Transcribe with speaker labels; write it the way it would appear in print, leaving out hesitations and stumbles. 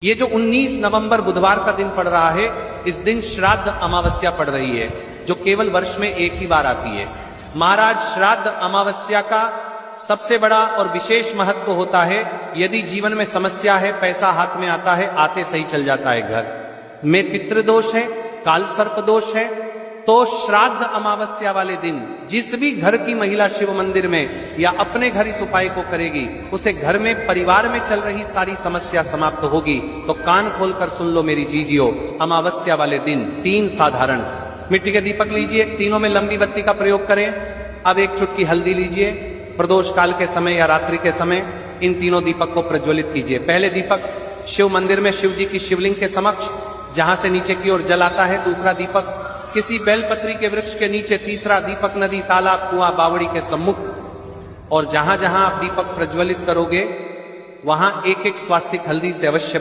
Speaker 1: ये जो 19 नवंबर बुधवार का दिन पड़ रहा है, इस दिन श्राद्ध अमावस्या पड़ रही है, जो केवल वर्ष में एक ही बार आती है। महाराज, श्राद्ध अमावस्या का सबसे बड़ा और विशेष महत्व होता है। यदि जीवन में समस्या है, पैसा हाथ में आता है, आते सही चल जाता है, घर में पितृदोष है, काल सर्प दोष है, तो श्राद्ध अमावस्या वाले दिन जिस भी घर की महिला शिव मंदिर में या अपने घर इस उपाय को करेगी, उसे घर में परिवार में चल रही सारी समस्या समाप्त होगी। तो कान खोलकर सुन लो मेरी जीजियो, अमावस्या वाले दिन 3 साधारण मिट्टी के दीपक लीजिए, तीनों में लंबी बत्ती का प्रयोग करें। अब 1 चुटकी हल्दी लीजिए, प्रदोष काल के समय या रात्रि के समय इन तीनों दीपक को प्रज्वलित कीजिए। पहले दीपक शिव मंदिर में शिव जी की शिवलिंग के समक्ष, जहां से नीचे की ओर जल आता है। दूसरा दीपक किसी बेलपत्री के वृक्ष के नीचे। तीसरा दीपक नदी, तालाब, कुआं, बावड़ी के सम्मुख। और जहां जहां आप दीपक प्रज्वलित करोगे, वहां 1-1 स्वास्तिक हल्दी से अवश्य